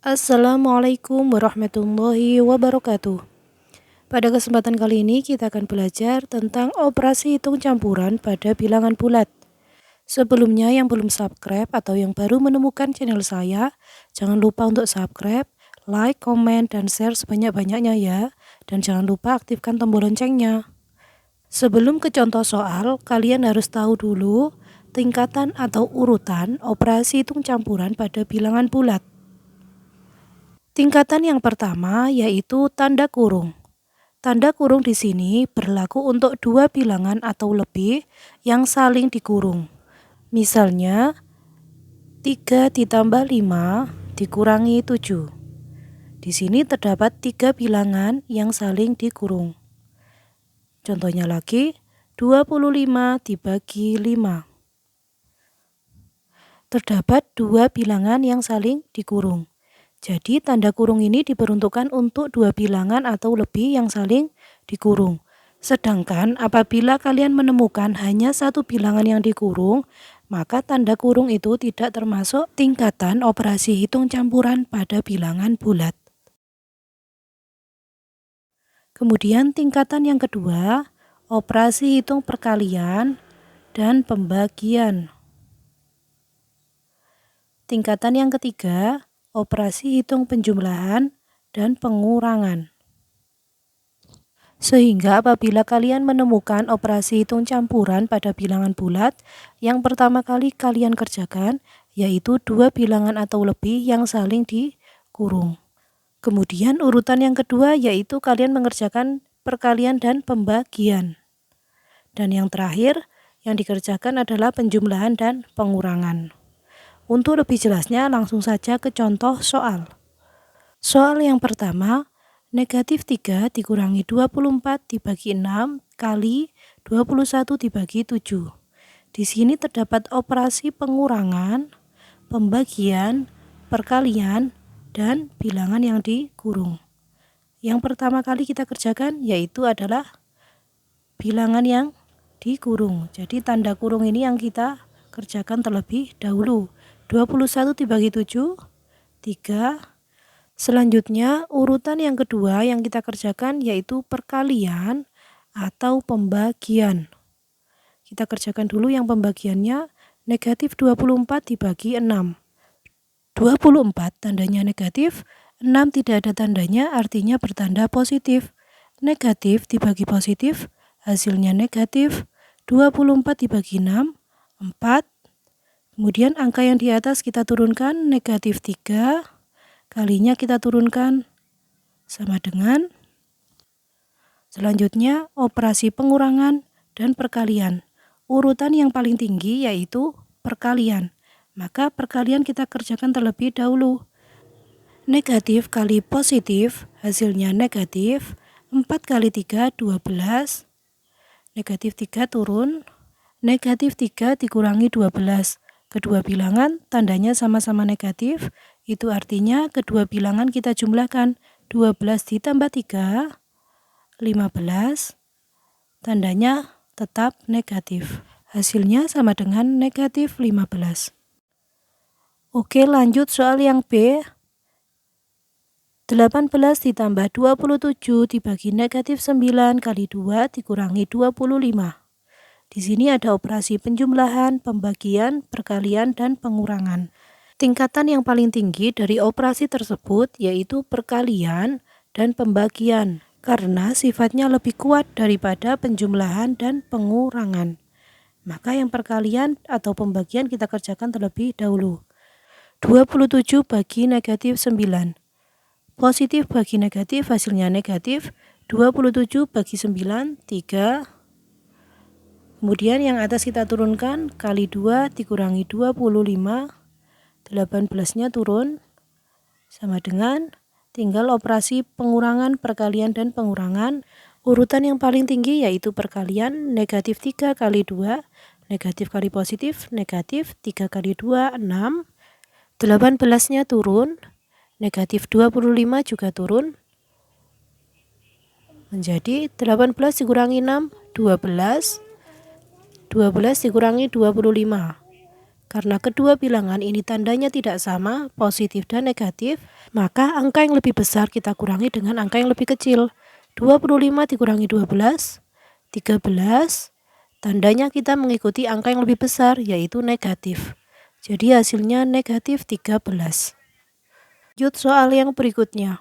Assalamualaikum warahmatullahi wabarakatuh. Pada kesempatan kali ini kita akan belajar tentang operasi hitung campuran pada bilangan bulat. Sebelumnya yang belum subscribe atau yang baru menemukan channel saya, jangan lupa untuk subscribe, like, komen, dan share sebanyak-banyaknya ya. Dan jangan lupa aktifkan tombol loncengnya. Sebelum ke contoh soal, kalian harus tahu dulu tingkatan atau urutan operasi hitung campuran pada bilangan bulat. Tingkatan yang pertama yaitu tanda kurung. Tanda kurung di sini berlaku untuk dua bilangan atau lebih yang saling dikurung. Misalnya 3 ditambah 5 dikurangi 7. Di sini terdapat 3 bilangan yang saling dikurung. Contohnya lagi, 25 dibagi 5. Terdapat dua bilangan yang saling dikurung. Jadi tanda kurung ini diperuntukkan untuk dua bilangan atau lebih yang saling dikurung. Sedangkan apabila kalian menemukan hanya satu bilangan yang dikurung, maka tanda kurung itu tidak termasuk tingkatan operasi hitung campuran pada bilangan bulat. Kemudian tingkatan yang kedua, operasi hitung perkalian dan pembagian. Tingkatan yang ketiga, operasi hitung penjumlahan dan pengurangan. Sehingga apabila kalian menemukan operasi hitung campuran pada bilangan bulat, yang pertama kali kalian kerjakan yaitu dua bilangan atau lebih yang saling dikurung. Kemudian urutan yang kedua yaitu kalian mengerjakan perkalian dan pembagian. Dan yang terakhir yang dikerjakan adalah penjumlahan dan pengurangan. Untuk lebih jelasnya langsung saja ke contoh soal. Soal yang pertama, negatif 3 dikurangi 24 dibagi 6 kali 21 dibagi 7. Di sini terdapat operasi pengurangan, pembagian, perkalian, dan bilangan yang dikurung. Yang pertama kali kita kerjakan yaitu adalah bilangan yang dikurung. Jadi tanda kurung ini yang kita kerjakan terlebih dahulu. 21 dibagi 7, 3. Selanjutnya urutan yang kedua yang kita kerjakan yaitu perkalian atau pembagian. Kita kerjakan dulu yang pembagiannya, negatif 24 dibagi 6. 24 tandanya negatif, 6 tidak ada tandanya artinya bertanda positif. Negatif dibagi positif, hasilnya negatif. 24 dibagi 6, 4. Kemudian angka yang di atas kita turunkan, negatif 3, kalinya kita turunkan sama dengan. Selanjutnya operasi pengurangan dan perkalian. Urutan yang paling tinggi yaitu perkalian. Maka perkalian kita kerjakan terlebih dahulu. Negatif kali positif, hasilnya negatif. 4 kali 3, 12. Negatif 3 turun. Negatif 3 dikurangi 12. Kedua bilangan tandanya sama-sama negatif, itu artinya kedua bilangan kita jumlahkan. 12 ditambah 3, 15, tandanya tetap negatif. Hasilnya sama dengan negatif 15. Oke, lanjut soal yang B. 18 ditambah 27 dibagi negatif 9 kali 2 dikurangi 25. Di sini ada operasi penjumlahan, pembagian, perkalian, dan pengurangan. Tingkatan yang paling tinggi dari operasi tersebut yaitu perkalian dan pembagian, karena sifatnya lebih kuat daripada penjumlahan dan pengurangan. Maka yang perkalian atau pembagian kita kerjakan terlebih dahulu. 27 bagi negatif 9. Positif bagi negatif, hasilnya negatif. 27 bagi 9, 3. Kemudian yang atas kita turunkan, kali 2 dikurangi 25, 18-nya turun, sama dengan, tinggal operasi pengurangan, perkalian, dan pengurangan. Urutan yang paling tinggi yaitu perkalian, negatif 3 kali 2, negatif kali positif, negatif, 3 kali 2, 6, 18-nya turun, negatif 25 juga turun, menjadi 18 dikurangi 6, 12, 12 dikurangi 25. Karena kedua bilangan ini tandanya tidak sama, positif dan negatif, maka angka yang lebih besar kita kurangi dengan angka yang lebih kecil. 25 dikurangi 12, 13, tandanya kita mengikuti angka yang lebih besar, yaitu negatif. Jadi hasilnya negatif 13. Lanjut soal yang berikutnya.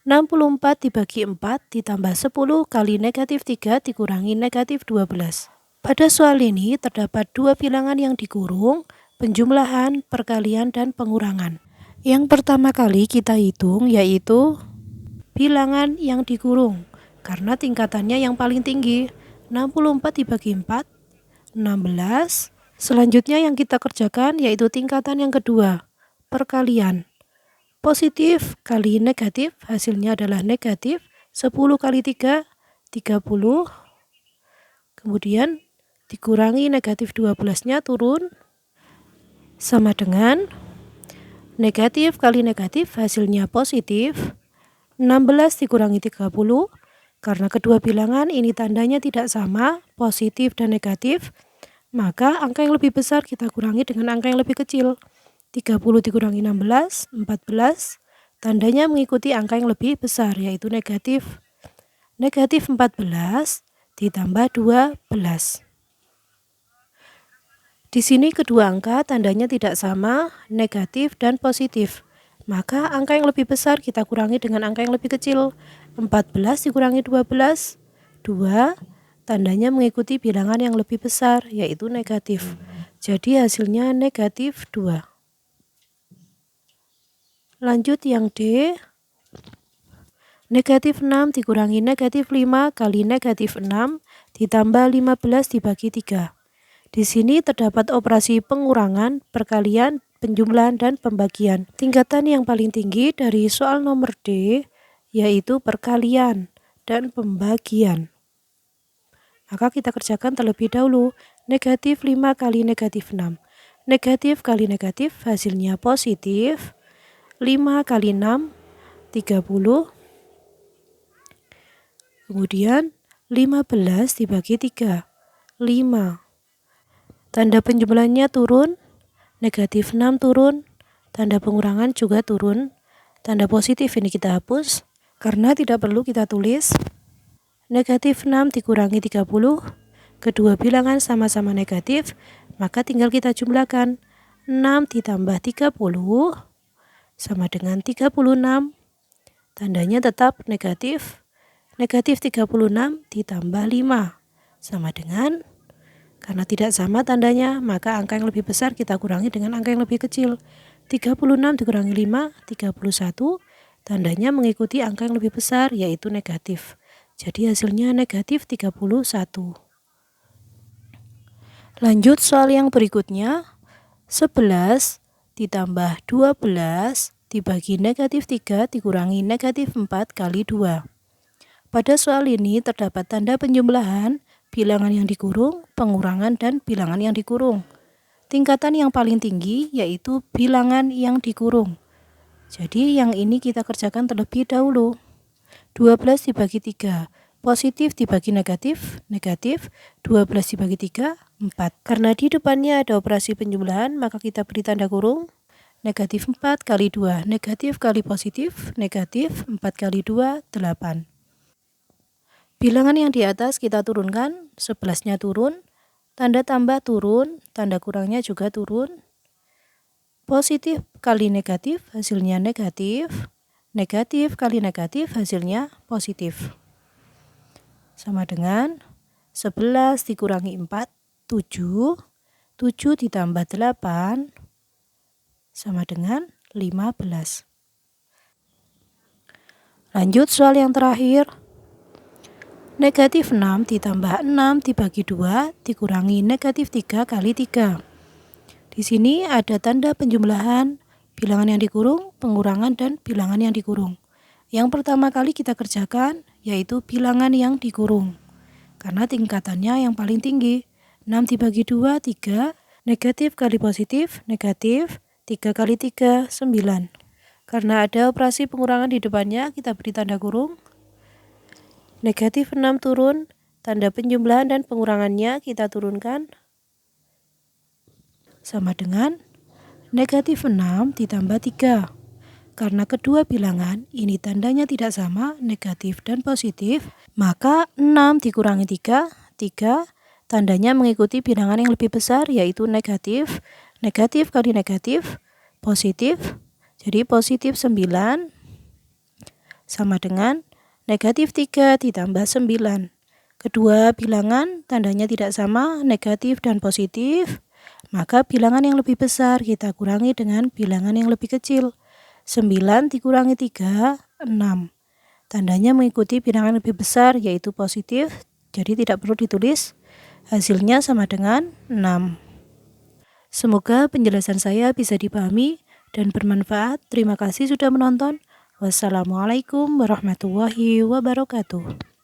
64 dibagi 4 ditambah 10 kali negatif 3 dikurangi negatif 12. Pada soal ini terdapat dua bilangan yang dikurung, penjumlahan, perkalian, dan pengurangan. Yang pertama kali kita hitung yaitu bilangan yang dikurung, karena tingkatannya yang paling tinggi. 64 dibagi 4, 16. Selanjutnya yang kita kerjakan yaitu tingkatan yang kedua, perkalian. Positif kali negatif, hasilnya adalah negatif. 10 kali 3, 30. Kemudian dikurangi negatif 12-nya turun, sama dengan negatif kali negatif, hasilnya positif. 16 dikurangi 30, karena kedua bilangan ini tandanya tidak sama, positif dan negatif, maka angka yang lebih besar kita kurangi dengan angka yang lebih kecil. 30 dikurangi 16, 14, tandanya mengikuti angka yang lebih besar, yaitu negatif. Negatif 14 ditambah 12. Di sini kedua angka tandanya tidak sama, negatif dan positif. Maka angka yang lebih besar kita kurangi dengan angka yang lebih kecil. 14 dikurangi 12, 2, tandanya mengikuti bilangan yang lebih besar, yaitu negatif. Jadi hasilnya negatif 2. Lanjut yang D. Negatif 6 dikurangi negatif 5 kali negatif 6 ditambah 15 dibagi 3. Di sini terdapat operasi pengurangan, perkalian, penjumlahan, dan pembagian. Tingkatan yang paling tinggi dari soal nomor D yaitu perkalian dan pembagian. Maka kita kerjakan terlebih dahulu. Negatif 5 kali negatif 6. Negatif kali negatif hasilnya positif. 5 kali 6, 30. Kemudian 15 dibagi 3, 5. Tanda penjumlahannya turun, negatif 6 turun, tanda pengurangan juga turun, tanda positif ini kita hapus, karena tidak perlu kita tulis. Negatif 6 dikurangi 30, kedua bilangan sama-sama negatif, maka tinggal kita jumlahkan. 6 ditambah 30 sama dengan 36, tandanya tetap negatif. Negatif 36 ditambah 5 sama dengan, karena tidak sama tandanya, maka angka yang lebih besar kita kurangi dengan angka yang lebih kecil. 36 dikurangi 5, 31. Tandanya mengikuti angka yang lebih besar, yaitu negatif. Jadi hasilnya negatif 31. Lanjut soal yang berikutnya. 11 ditambah 12 dibagi negatif 3 dikurangi negatif 4 kali 2. Pada soal ini terdapat tanda penjumlahan, bilangan yang dikurung, pengurangan, dan bilangan yang dikurung. Tingkatan yang paling tinggi yaitu bilangan yang dikurung. Jadi yang ini kita kerjakan terlebih dahulu. 12 dibagi 3, positif dibagi negatif, negatif. 12 dibagi 3, 4. Karena di depannya ada operasi penjumlahan, maka kita beri tanda kurung. Negatif 4 kali 2, negatif kali positif, negatif. 4 kali 2, 8. Bilangan yang di atas kita turunkan, 11-nya turun, tanda tambah turun, tanda kurangnya juga turun. Positif kali negatif, hasilnya negatif. Negatif kali negatif, hasilnya positif. Sama dengan 11 dikurangi 4, 7. 7 ditambah 8, sama dengan 15. Lanjut soal yang terakhir. Negatif 6 ditambah 6 dibagi 2 dikurangi negatif 3 kali 3. Di sini ada tanda penjumlahan, bilangan yang dikurung, pengurangan, dan bilangan yang dikurung. Yang pertama kali kita kerjakan yaitu bilangan yang dikurung, karena tingkatannya yang paling tinggi. 6 dibagi 2, 3. Negatif kali positif, negatif. 3 kali 3, 9. Karena ada operasi pengurangan di depannya, kita beri tanda kurung. Negatif 6 turun, tanda penjumlahan dan pengurangannya kita turunkan. sama dengan negatif 6 ditambah 3. Karena kedua bilangan ini tandanya tidak sama, negatif dan positif, maka 6 dikurangi 3, 3 tandanya mengikuti bilangan yang lebih besar yaitu negatif. Negatif kali negatif, positif. Jadi positif 9 sama dengan negatif 3 ditambah 9. Kedua bilangan tandanya tidak sama, negatif dan positif, maka bilangan yang lebih besar kita kurangi dengan bilangan yang lebih kecil. 9 dikurangi 3, 6. Tandanya mengikuti bilangan lebih besar yaitu positif, jadi tidak perlu ditulis. Hasilnya sama dengan 6. Semoga penjelasan saya bisa dipahami dan bermanfaat. Terima kasih sudah menonton. Wassalamualaikum warahmatullahi wabarakatuh.